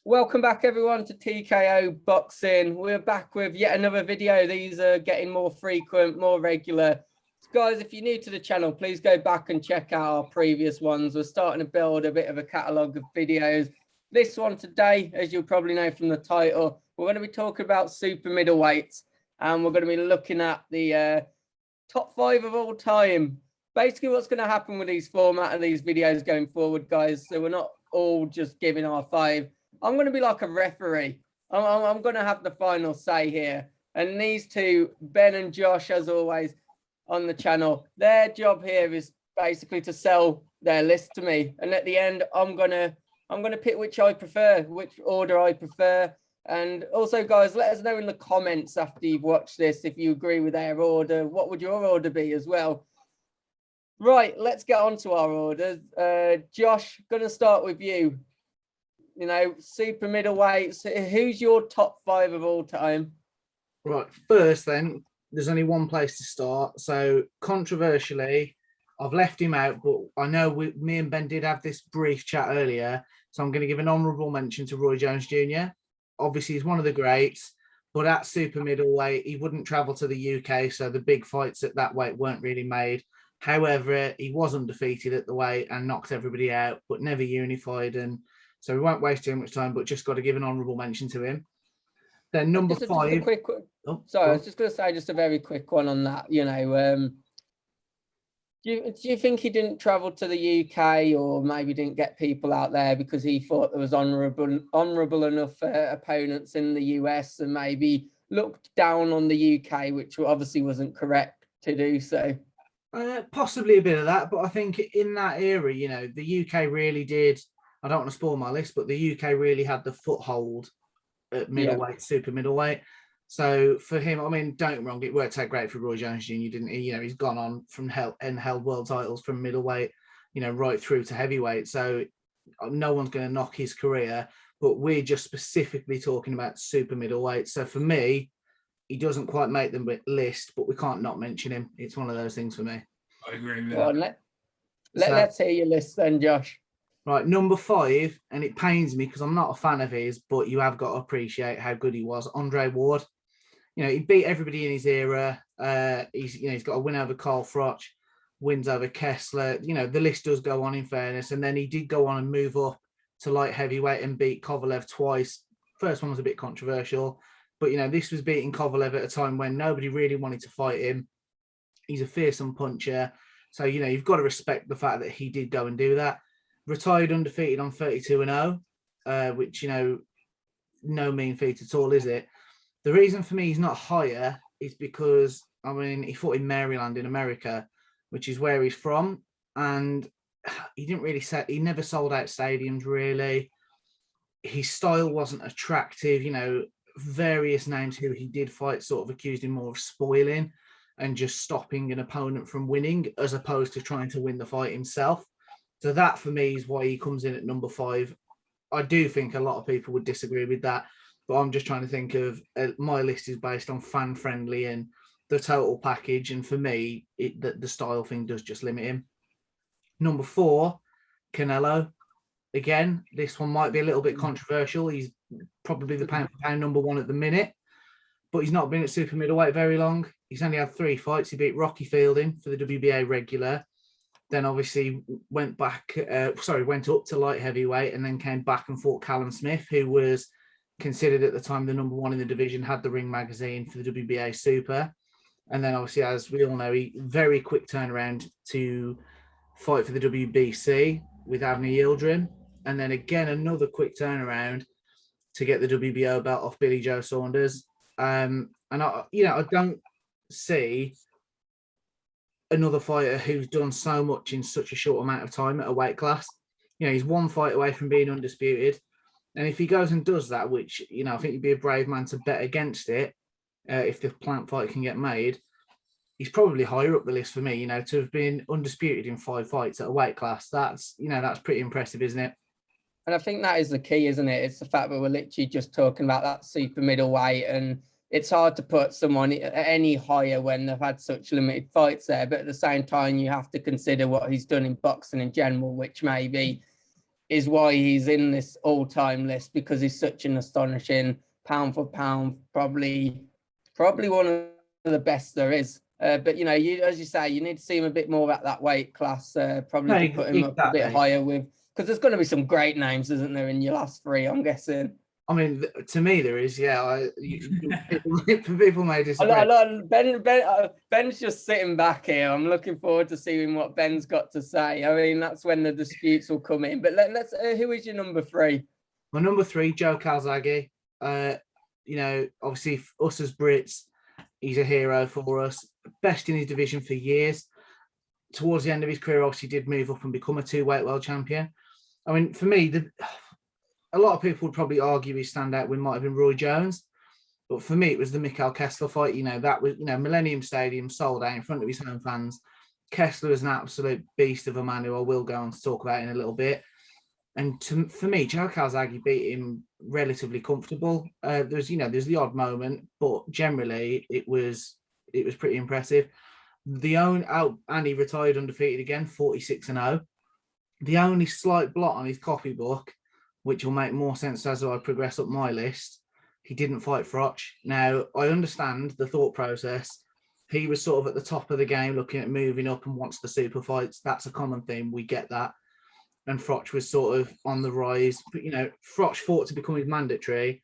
Welcome back everyone to TKO Boxing. We're back with yet another video. These are getting more frequent, more regular. So guys, if you're new to the channel, please go back and check out our previous ones. We're starting to build a bit of a catalogue of videos. This one today, as you'll probably know from the title, we're going to be talking about super middleweights, and we're going to be looking at the top 5 of all time. Basically, what's going to happen with these format of these videos going forward, guys, so we're not all just giving our 5. I'm going to be like a referee. I'm going to have the final say here. And these two, Ben and Josh, as always, on the channel, their job here is basically to sell their list to me. And at the end, I'm gonna pick which I prefer, which order I prefer. And also, guys, let us know in the comments after you've watched this if you agree with their order. What would your order be as well? Right, let's get on to our orders. Josh, going to start with you. You know, super middleweights. Who's your top 5 of all time? Right, first then, there's only one place to start. So controversially, I've left him out, but I know me and Ben did have this brief chat earlier. So I'm going to give an honourable mention to Roy Jones Jr. Obviously, he's one of the greats, but at super middleweight, he wouldn't travel to the UK. So the big fights at that weight weren't really made. However, he was undefeated at the weight and knocked everybody out, but never unified. And so we won't waste too much time, but just got to give an honourable mention to him. Then number 5. Just a quick one. Oh, sorry, I was just going to say just a very quick one on that. You know, do you think he didn't travel to the UK, or maybe didn't get people out there because he thought there was honourable enough opponents in the US, and maybe looked down on the UK, which obviously wasn't correct to do so? Possibly a bit of that, but I think in that era, you know, the UK really did. I don't want to spoil my list, but the UK really had the foothold at middleweight, super middleweight. So for him, I mean, don't get me wrong, it worked out great for Roy Jones Jr., didn't he? You know, he's gone on from held world titles from middleweight, you know, right through to heavyweight. So no one's going to knock his career, but we're just specifically talking about super middleweight. So for me, he doesn't quite make the list, but we can't not mention him. It's one of those things for me. I agree with that. Let's hear your list then, Josh. Right, number 5, and it pains me because I'm not a fan of his, but you have got to appreciate how good he was. Andre Ward, you know, he beat everybody in his era. He's got a win over Carl Froch, wins over Kessler. You know, the list does go on in fairness, and then he did go on and move up to light heavyweight and beat Kovalev twice. First one was a bit controversial, but you know, this was beating Kovalev at a time when nobody really wanted to fight him. He's a fearsome puncher, so you know you've got to respect the fact that he did go and do that. Retired undefeated on 32-0, which, you know, no mean feat at all, is it? The reason for me he's not higher is because, I mean, he fought in Maryland in America, which is where he's from. And he didn't really he never sold out stadiums, really. His style wasn't attractive. You know, various names who he did fight sort of accused him more of spoiling and just stopping an opponent from winning, as opposed to trying to win the fight himself. So that, for me, is why he comes in at number 5. I do think a lot of people would disagree with that, but I'm just trying to think of my list is based on fan-friendly and the total package. And for me, the style thing does just limit him. Number 4, Canelo. Again, this one might be a little bit controversial. He's probably the pound-for-pound number 1 at the minute, but he's not been at super middleweight very long. He's only had 3 fights. He beat Rocky Fielding for the WBA regular. Then obviously went up to light heavyweight, and then came back and fought Callum Smith, who was considered at the time the number 1 in the division, had the Ring magazine for the WBA Super. And then obviously, as we all know, he very quick turnaround to fight for the WBC with Avni Yildirim. And then again, another quick turnaround to get the WBO belt off Billy Joe Saunders. And I don't see another fighter who's done so much in such a short amount of time at a weight class. You know, he's 1 fight away from being undisputed. And if he goes and does that, which, you know, I think he'd be a brave man to bet against it, if the plant fight can get made, he's probably higher up the list for me. You know, to have been undisputed in 5 fights at a weight class, that's pretty impressive, isn't it? And I think that is the key, isn't it? It's the fact that we're literally just talking about that super middleweight, and it's hard to put someone any higher when they've had such limited fights there. But at the same time, you have to consider what he's done in boxing in general, which maybe is why he's in this all-time list, because he's such an astonishing pound for pound, probably one of the best there is. But you know, as you say, you need to see him a bit more at that weight class, probably to put him up a bit higher with, because there's going to be some great names, isn't there, in your last three, I'm guessing. I mean, to me, there is, yeah. People may disagree. Ben's just sitting back here. I'm looking forward to seeing what Ben's got to say. I mean, that's when the disputes will come in. But let's. Who is your number three? My number three, Joe Calzaghey. You know, obviously, us as Brits, he's a hero for us. Best in his division for years. Towards the end of his career, obviously, did move up and become a two-weight world champion. I mean, for me, a lot of people would probably argue his standout win might have been Roy Jones, but for me, it was the Mikhail Kessler fight. You know, that was, you know, Millennium Stadium sold out in front of his home fans. Kessler was an absolute beast of a man who I will go on to talk about in a little bit. And for me, Joe Calzaghey beat him relatively comfortable. There's the odd moment, but generally it was pretty impressive. And he retired undefeated again, 46-0. The only slight blot on his copybook, which will make more sense as I progress up my list, he didn't fight Froch. Now, I understand the thought process. He was sort of at the top of the game, looking at moving up and wants the super fights. That's a common theme. We get that. And Froch was sort of on the rise. But, you know, Froch fought to become his mandatory.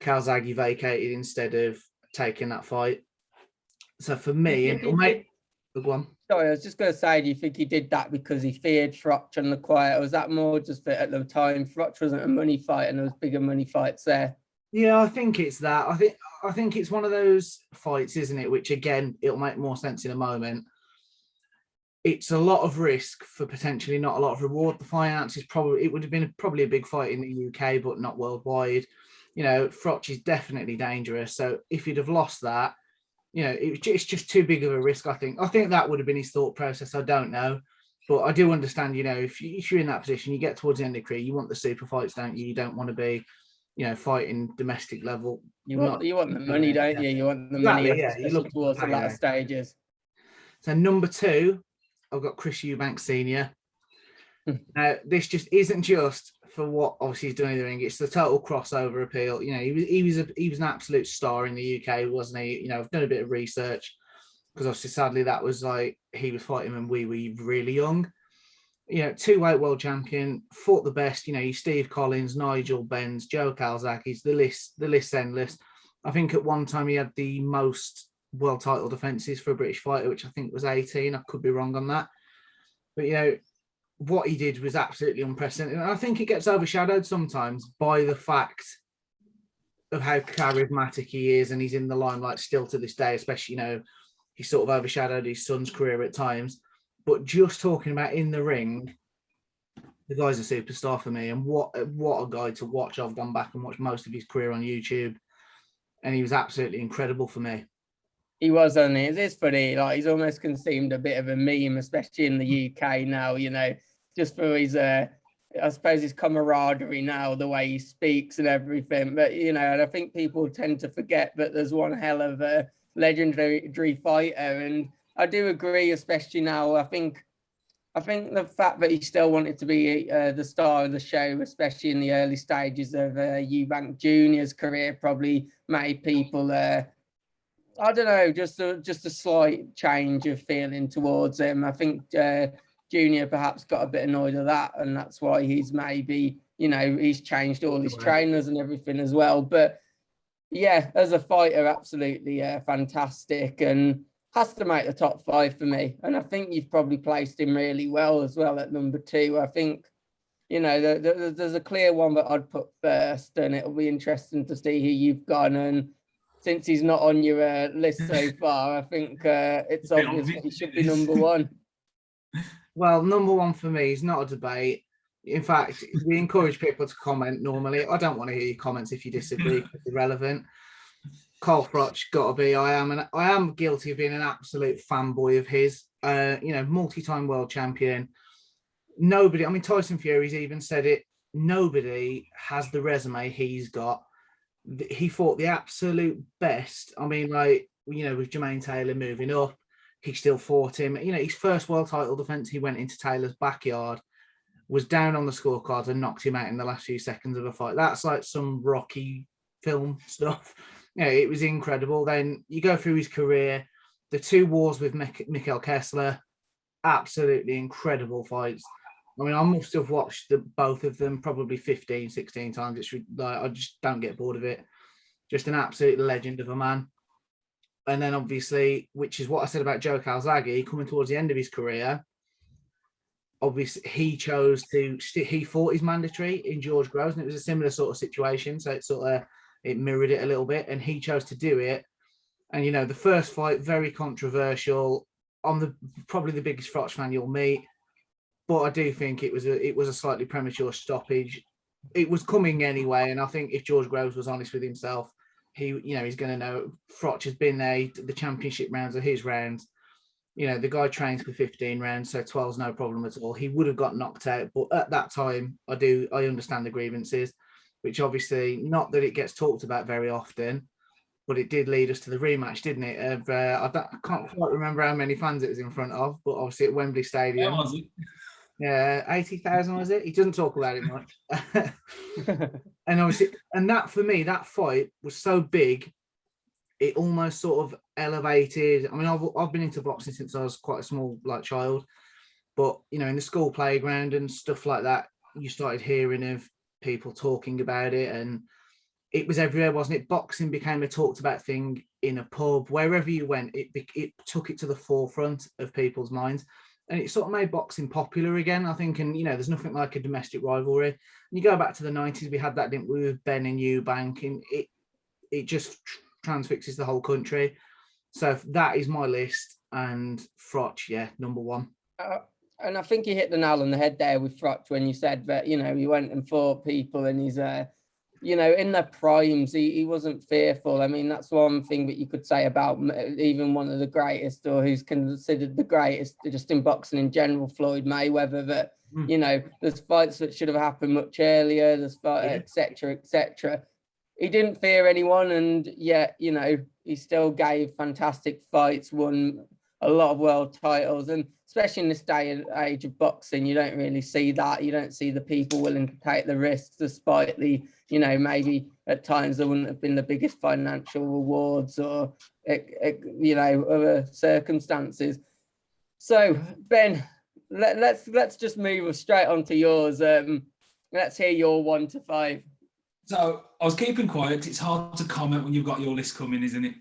Calzaghey vacated instead of taking that fight. So for me, go on. Sorry, I was just going to say, do you think he did that because he feared Froch on the quiet, or was that more just that at the time Froch wasn't a money fight and there was bigger money fights there? Yeah, I think it's that. I think it's one of those fights, isn't it? Which again, it'll make more sense in a moment. It's a lot of risk for potentially not a lot of reward. The finances it would have been probably a big fight in the UK, but not worldwide. You know, Froch is definitely dangerous. So if you'd have lost that, you know, it's just too big of a risk, I think. I think that would have been his thought process. I don't know. But I do understand, you know, if you're in that position, you get towards the end of the career, you want the super fights, don't you? You don't want to be, you know, fighting domestic level. You want the money, don't you? You want the money, especially towards the latter stages. So number two, I've got Chris Eubank Sr. Now, this just isn't just for what obviously he's doing in the ring. It's the total crossover appeal. You know, he was an absolute star in the UK, wasn't he? You know, I've done a bit of research because obviously, sadly, that was like he was fighting when we were really young. You know, two-weight world champion, fought the best. You know, Steve Collins, Nigel Benz, Joe Calzaghey. The list's endless. I think at one time he had the most world title defenses for a British fighter, which I think was 18. I could be wrong on that, but you know, what he did was absolutely unprecedented. And I think it gets overshadowed sometimes by the fact of how charismatic he is, and he's in the limelight still to this day, especially, you know, he sort of overshadowed his son's career at times. But just talking about in the ring, the guy's a superstar for me. And what a guy to watch. I've gone back and watched most of his career on YouTube, and he was absolutely incredible for me. He was, and it is funny. Like, he's almost consumed a bit of a meme, especially in the UK now, you know, just for his, I suppose, his camaraderie now, the way he speaks and everything. But, you know, and I think people tend to forget that there's one hell of a legendary fighter. And I do agree, especially now. I think the fact that he still wanted to be the star of the show, especially in the early stages of Eubank Jr.'s career, probably made people, I don't know, just a slight change of feeling towards him. I think Junior perhaps got a bit annoyed at that, and that's why he's maybe, you know, he's changed all his trainers and everything as well. But yeah, as a fighter, absolutely fantastic, and has to make the top 5 for me. And I think you've probably placed him really well as well at number 2. I think, you know, there's a clear one that I'd put first, and it'll be interesting to see who you've gone. And since he's not on your list so far, I think it's obvious that he should be number 1. Well, number 1 for me is not a debate. In fact, we encourage people to comment normally. I don't want to hear your comments if you disagree. It's irrelevant. Carl Froch, gotta be. I am guilty of being an absolute fanboy of his. You know, multi-time world champion. Nobody, I mean, Tyson Fury's even said it. Nobody has the resume he's got. He fought the absolute best. I mean, like, you know, with Jermaine Taylor moving up, he still fought him. You know, his first world title defense, he went into Taylor's backyard was down on the scorecards and knocked him out in the last few seconds of a fight. That's like some Rocky film stuff. Yeah, it was incredible. Then you go through his career, the 2 wars with Mikhail Kessler, absolutely incredible fights. I mean, I must have watched both of them probably 15, 16 times. It's like, I just don't get bored of it. Just an absolute legend of a man. And then obviously, which is what I said about Joe Calzaghey, coming towards the end of his career, obviously he fought his mandatory in George Groves, and it was a similar sort of situation. So it mirrored it a little bit, and he chose to do it. And, the first fight, very controversial. I'm probably the biggest Froch fan you'll meet, but I do think it was a slightly premature stoppage. It was coming anyway, and I think if George Groves was honest with himself, he's going to know Froch has been there. The championship rounds are his rounds. The guy trains for 15 rounds, so 12's no problem at all. He would have got knocked out, but at that time, I understand the grievances, which obviously, not that it gets talked about very often, but it did lead us to the rematch, didn't it? I can't quite remember how many fans it was in front of, but obviously at Wembley Stadium. Was it? Yeah, 80,000 was it? He doesn't talk about it much. And obviously, and that for me, that fight was so big, it almost sort of elevated. I mean, I've been into boxing since I was quite a small child, but in the school playground and stuff like that, you started hearing of people talking about it, and it was everywhere, wasn't it? Boxing became a talked about thing in a pub, wherever you went. It took it to the forefront of people's minds, and it sort of made boxing popular again, I think. And there's nothing like a domestic rivalry. And you go back to the 90s, we had that, didn't we, with Ben and Eubank, and it just transfixes the whole country. So that is my list, and Froch, yeah, number 1. And I think you hit the nail on the head there with Froch when you said that, he went and fought people, and he's in their primes, he wasn't fearful. I mean, that's one thing that you could say about even one of the greatest, or who's considered the greatest just in boxing in general, Floyd Mayweather, that, there's fights that should have happened much earlier, there's et cetera, et cetera. He didn't fear anyone, and yet, he still gave fantastic fights, won a lot of world titles, and especially in this day and age of boxing, you don't really see that. You don't see the people willing to take the risks, despite the, maybe at times there wouldn't have been the biggest financial rewards or, other circumstances. So, Ben, let's just move straight on to yours. Let's hear your 1 to 5. So I was keeping quiet. It's hard to comment when you've got your list coming, isn't it?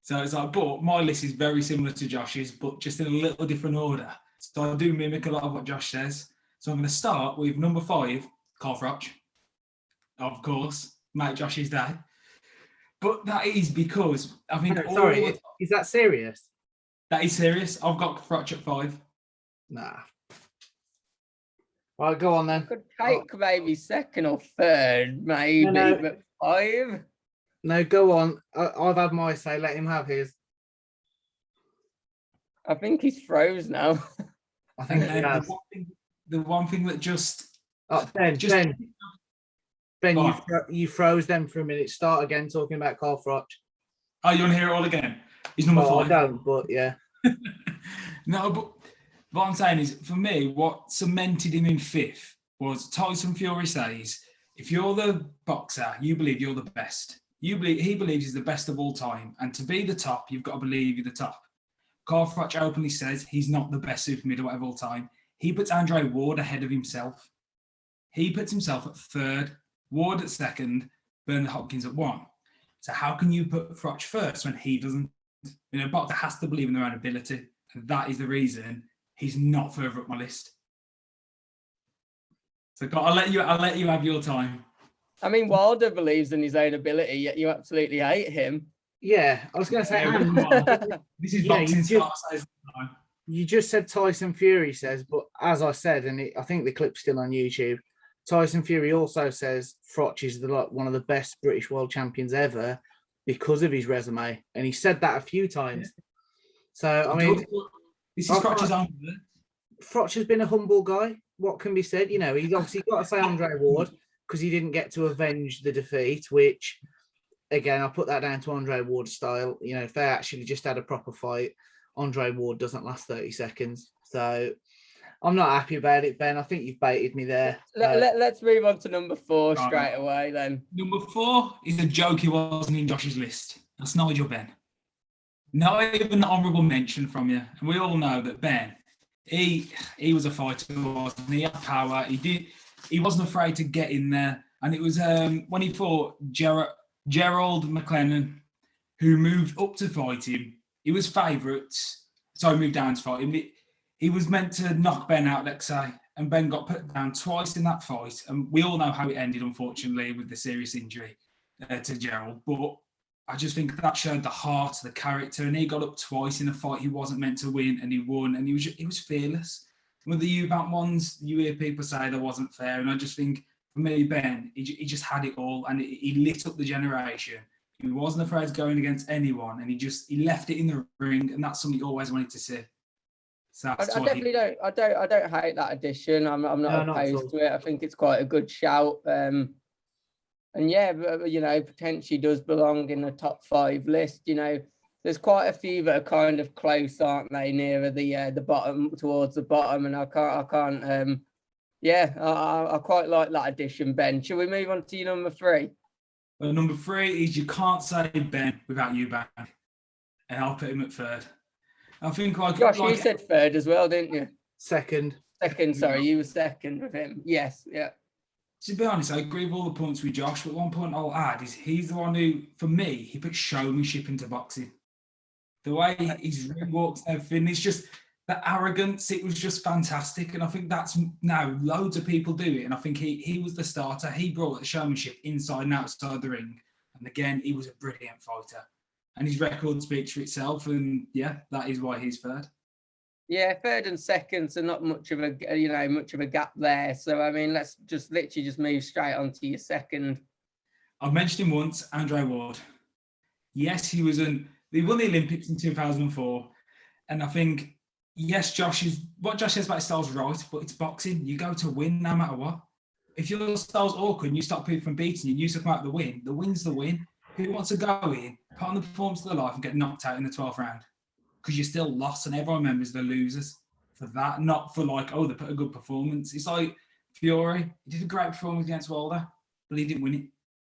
So it's like, but my list is very similar to Josh's, but just in a little different order. So I do mimic a lot of what Josh says. So I'm going to start with number 5, Carl Froch. Of course, mate Josh's dad. But that is because I think... Sorry, is that serious? That is serious. I've got Froch at 5. Nah. Right, go on then. Could take maybe second or third, maybe, but 5. No, go on. I've had my say. Let him have his. I think he's froze now. I think he has. The one thing that just... Ben, you froze them for a minute. Start again talking about Carl Froch. Oh, you want to hear it all again? He's number 5. I don't, but yeah. No, but what I'm saying is, for me, what cemented him in 5th was Tyson Fury says, if you're the boxer, you believe you're the best. He believes he's the best of all time. And to be the top, you've got to believe you're the top. Carl Froch openly says he's not the best super middleweight of all time. He puts Andre Ward ahead of himself. He puts himself at 3rd, Ward at 2nd, Bernard Hopkins at 1. So how can you put Froch first when he doesn't? A boxer has to believe in their own ability. And that is the reason he's not further up my list. So I'll let you have your time. I mean, Wilder believes in his own ability, yet you absolutely hate him. Yeah, I was going to say, this is boxing you just said Tyson Fury says, but as I said, and I think the clip's still on YouTube, Tyson Fury also says Froch is one of the best British world champions ever because of his resume, and he said that a few times. So I mean, this is Froch's own. Froch has been a humble guy. What can be said? He's obviously got to say Andre Ward because he didn't get to avenge the defeat, which, again, I'll put that down to Andre Ward's style. If they actually just had a proper fight, Andre Ward doesn't last 30 seconds. So I'm not happy about it, Ben. I think you've baited me there. Let's move on to number 4 Right. straight away then. Number 4 is a joke he wasn't in Josh's list. That's Nigel Benn. Not even an honourable mention from you. And we all know that Ben, he was a fighter, wasn't he? He had power. He wasn't afraid to get in there. And it was when he fought Gerald McLennan, who moved up to fight him. He was favourites. So he moved down to fight him. He was meant to knock Ben out, let's say. And Ben got put down twice in that fight. And we all know how it ended, unfortunately, with the serious injury to Gerald. But I just think that showed the heart, the character. And he got up twice in a fight he wasn't meant to win, and he won. And he was fearless. With the Eubank ones, you hear people say that wasn't fair. And I just think, for me, Ben, he just had it all. And he lit up the generation. He wasn't afraid of going against anyone. And he left it in the ring. And that's something you always wanted to see. So I definitely don't. I don't hate that addition. I'm not opposed to it. I think it's quite a good shout. And yeah, you know, potentially does belong in the top 5 list. You know, there's quite a few that are kind of close, aren't they? Nearer the bottom, towards the bottom, and I can't. Yeah, I quite like that addition, Ben. Shall we move on to your number 3? Well, number 3 is you can't say Ben without Eubank, and I'll put him at 3rd. I think Josh, you said 3rd as well, didn't you? Second, sorry, you were 2nd with him. Yes, yeah. To be honest, I agree with all the points with Josh, but one point I'll add is he's the one who, for me, he put showmanship into boxing. The way his ring walks and everything, it's just the arrogance, it was just fantastic. And I think that's now loads of people do it. And I think he was the starter. He brought the showmanship inside and outside the ring. And again, he was a brilliant fighter. And his record speaks for itself. And yeah, that is why he's 3rd. Yeah, 3rd and 2nd, so not much of a gap there. So I mean, let's just literally move straight on to your 2nd. I've mentioned him once, Andre Ward. Yes, he won the Olympics in 2004. And I think, yes, what Josh says about his style is right, but it's boxing. You go to win no matter what. If your style's awkward and you stop people from beating you, you come out the win's the win. Who wants to go in, put on the performance of their life and get knocked out in the 12th round? Because you're still lost, and everyone remembers the losers for that, not for like, oh, they put a good performance. It's like Fury. He did a great performance against Wilder, but he didn't win it.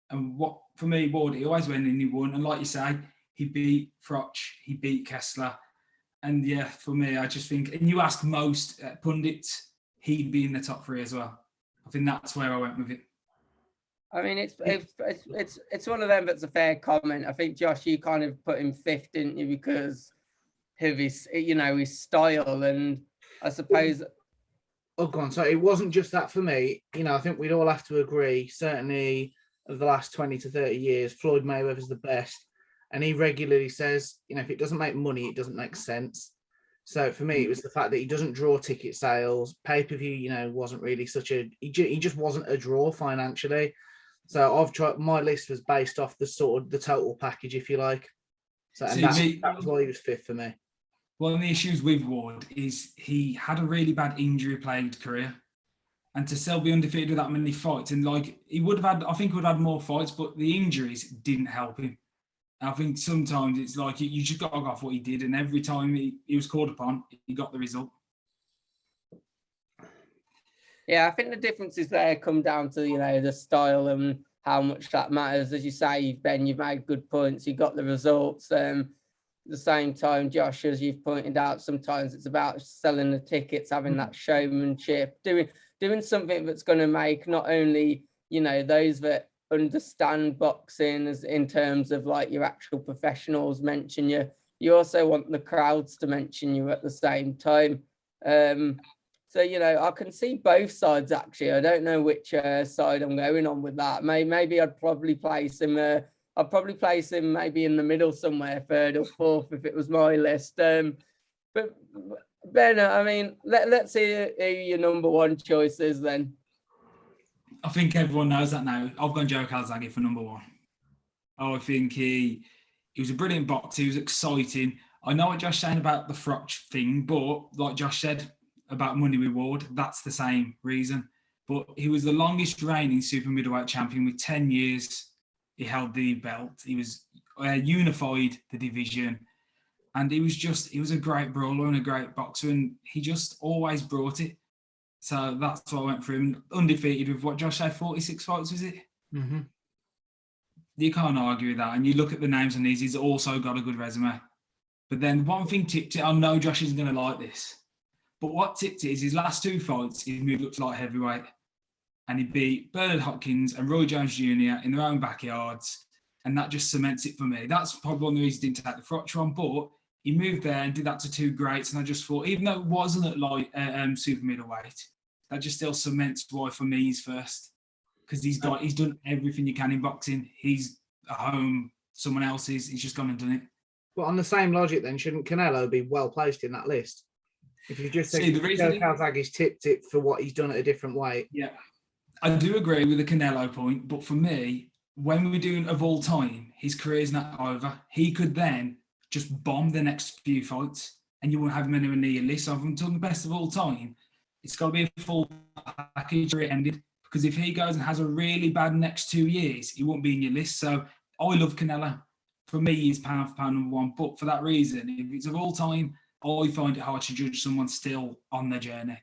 And for me, Ward, he always went and he won. And like you say, he beat Froch, he beat Kessler. And yeah, for me, I just think, and you ask most pundits, he'd be in the top 3 as well. I think that's where I went with it. I mean, it's one of them that's a fair comment. I think, Josh, you kind of put him 5th, didn't you, because of his, his style, and I suppose. Oh, go on. So it wasn't just that for me. I think we'd all have to agree, certainly of the last 20 to 30 years, Floyd Mayweather's the best. And he regularly says, if it doesn't make money, it doesn't make sense. So for me, it was the fact that he doesn't draw ticket sales. Pay-per-view, wasn't really he just wasn't a draw financially. So my list was based off the total package, if you like. So and that was why he was 5th for me. One of the issues with Ward is he had a really bad injury-plagued career. And to still be undefeated with that many fights, and he would have had more fights, but the injuries didn't help him. And I think sometimes it's like you just got to go off what he did, and every time he was called upon, he got the result. Yeah, I think the differences there come down to, the style and how much that matters. As you say, Ben, you've made good points. You got the results. At the same time, Josh, as you've pointed out, sometimes it's about selling the tickets, having that showmanship, doing something that's going to make not only, those that understand boxing as in terms of like your actual professionals mention you. You also want the crowds to mention you at the same time. So, I can see both sides, actually. I don't know which side I'm going on with that. Maybe I'd probably place him maybe in the middle somewhere, 3rd or 4th, if it was my list. But Ben, I mean, let's see who your number 1 choice is then. I think everyone knows that now. I've gone Joe Calzaghey for number 1. I think he was a brilliant boxer. He was exciting. I know what Josh saying about the Froch thing, but like Josh said, about money reward, that's the same reason. But he was the longest reigning super middleweight champion with 10 years. He held the belt. He was unified the division, and he was a great brawler and a great boxer, and he just always brought it. So that's why I went for him. Undefeated with what Josh said, 46 fights, was it? Mm-hmm. You can't argue with that. And you look at the names on these, he's also got a good resume. But then one thing tipped it, I know Josh isn't going to like this, but what tipped it is his last 2 fights, he moved up to light heavyweight. And he beat Bernard Hopkins and Roy Jones Jr. in their own backyards. And that just cements it for me. That's probably one of the reasons he didn't take the Froch one, but he moved there and did that to 2 greats. And I just thought, even though it wasn't at light, super middleweight, that just still cements why for me he's first. Because he's done everything you can in boxing. He's at home, someone else's. He's just gone and done it. But on the same logic, then, shouldn't Canelo be well placed in that list? If you just think Calzaghey's tipped it for what he's done at a different weight. Yeah, I do agree with the Canelo point. But for me, when we're doing of all time, his career's not over. He could then just bomb the next few fights, and you won't have him anywhere near your list. So if I'm talking best of all time, it's got to be a full package where it ended. Because if he goes and has a really bad next 2 years, he won't be in your list. So I love Canelo. For me, he's pound for pound number 1. But for that reason, if it's of all time, I find it hard to judge someone still on their journey.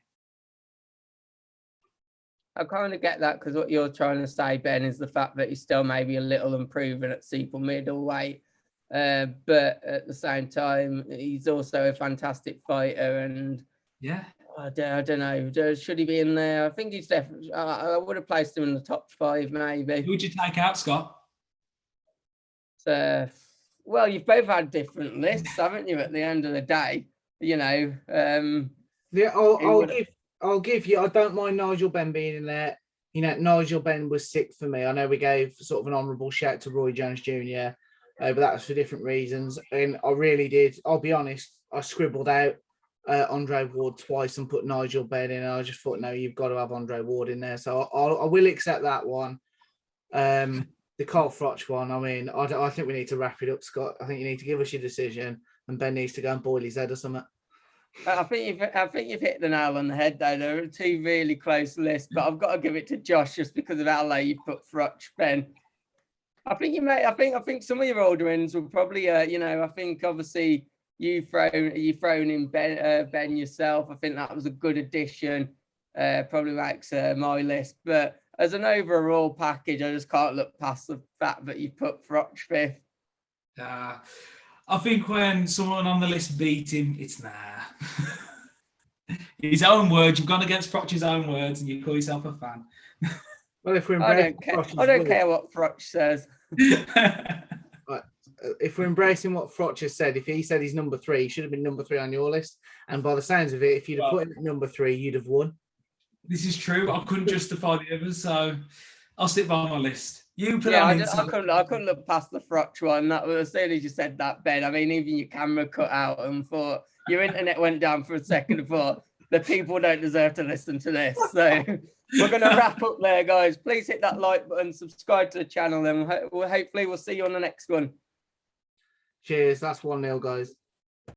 I kind of get that, because what you're trying to say, Ben, is the fact that he's still maybe a little unproven at super middleweight. But at the same time, he's also a fantastic fighter. And yeah, I don't know. Should he be in there? I think he's definitely. I would have placed him in the top 5, maybe. Who would you take out, Scott? So, well, you've both had different lists, haven't you? At the end of the day, you know. Yeah, I'll give you. I don't mind Nigel Benn being in there. You know, Nigel Benn was 6th for me. I know we gave sort of an honourable shout to Roy Jones Jr., but that was for different reasons. And I really did. I'll be honest. I scribbled out Andre Ward twice and put Nigel Benn in. And I just thought, no, you've got to have Andre Ward in there. So I will accept that one. The Carl Froch one. I mean, I think we need to wrap it up, Scott. I think you need to give us your decision, and Ben needs to go and boil his head or something. I think you've hit the nail on the head, though. There are 2 really close lists, but I've got to give it to Josh just because of how low you put Froch, Ben. I think some of your older ones will probably, I think obviously you've thrown in Ben yourself. I think that was a good addition. Probably makes my list, but as an overall package, I just can't look past the fact that you put Froch 5th. I think when someone on the list beat him, it's nah. His own words. You've gone against Froch's own words, and you call yourself a fan. Well, if we're I don't care what Froch says. If we're embracing what Froch has said, if he said he's number 3, he should have been number 3 on your list. And by the sounds of it, if you'd have put him at number 3, you'd have won. This is true. I couldn't justify the others, so I'll stick by my list. You put I couldn't look past the Froch one. That was as soon as you said that, Ben. I mean, even your camera cut out and thought your internet went down for a second and thought the people don't deserve to listen to this. So we're going to wrap up there, guys. Please hit that like button, subscribe to the channel, and hopefully we'll see you on the next one. Cheers. That's 1-0, guys.